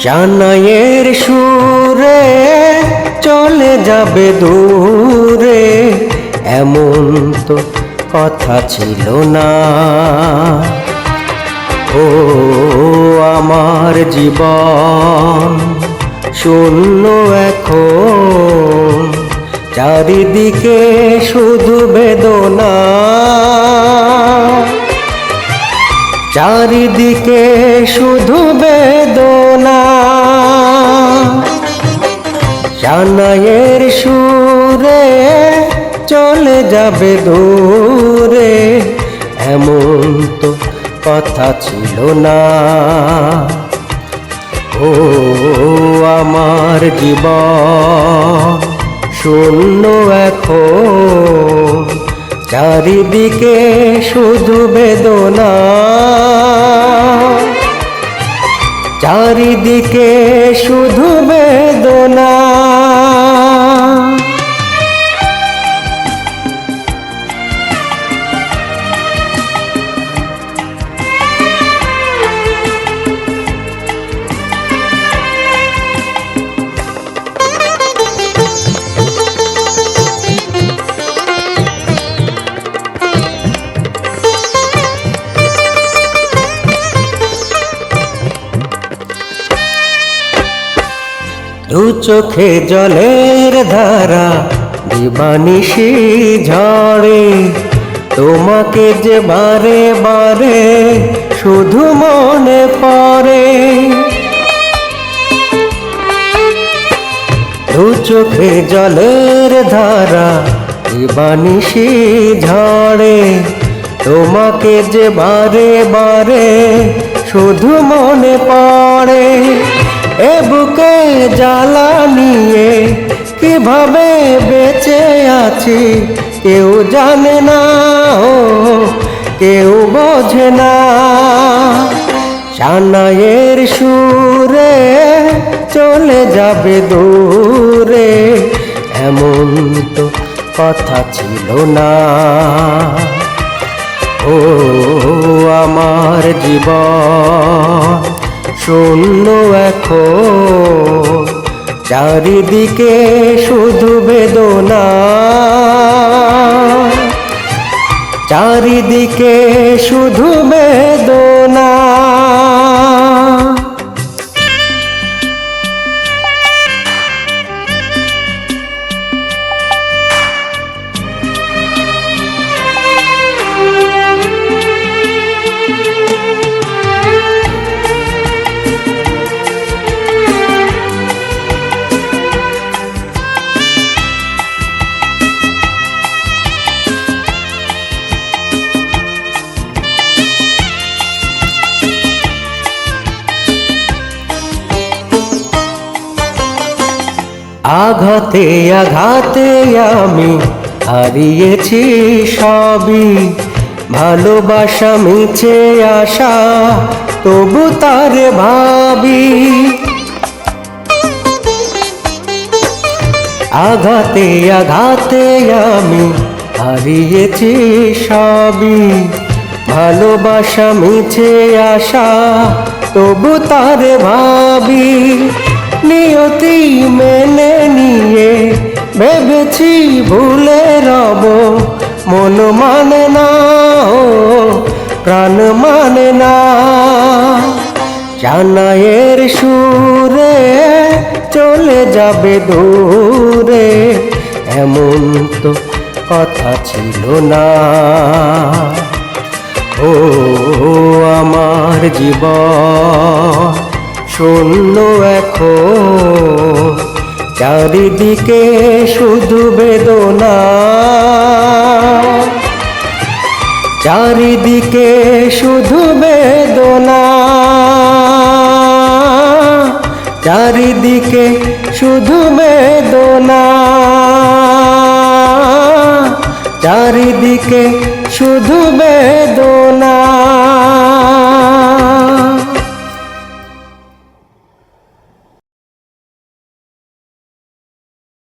জানাইয়ের সুরে চলে যাবে দূরে, এমন তো কথা ছিল না। ও আমার জীবন শূন্য এখন, চারিদিকে শুধু বেদনা, চারিদিকে শুধু বেদনা। জানাইয়ের সুরে চলে যাবে দূরে, এমন তো কথা ছিল না। ও আমার জীবন শূন্য এখন, চারিদিকে শুধু বেদনা, চারিদিকে শুধু বেদনা। দু চোখে জলের ধারা দিবানিশি ঝরে, তোমাকে যে বারে বারে শুধু মনে পড়ে। দু চোখে জলের ধারা দিবানিশি ঝরে, তোমাকে যে বারে বারে শুধু মনে পড়ে। এ বুকে জ্বালা নিয়ে কিভাবে বেঁচে আছি কেউ জানে না, ও কেউ বোঝে না। জানাইয়ের সুরে চলে যাবে দূরে, এমন তো কথা ছিল না। ও আমার জীবন শূন্য এখন, চারিদিকে শুধু বেদনা, চারিদিকে শুধু বেদনা। আঘাতে আঘাতে আমি হারিয়েছি সবই, ভালোবাসা মিছে আশা তবু তারে ভাবি। আঘাতে আঘাতে আমি হারিয়েছি সবই, ভালোবাসা মিছে আশা তবু তারে ভাবি। নিয়তি মেনে নিয়ে ভেবেছি ভুলে রব, মন মানে না, ও প্রাণ মানে না। জানাইয়ের সুরে চলে যাবে দূরে, এমন তো কথা ছিল না। ও আমার জীবন শূন্য এখন, চারিদিকে শুধু বেদনা, চারিদিকে শুধু বেদনা, চারিদিকে শুধু বেদনা, চারিদিকে শুধু বেদনা।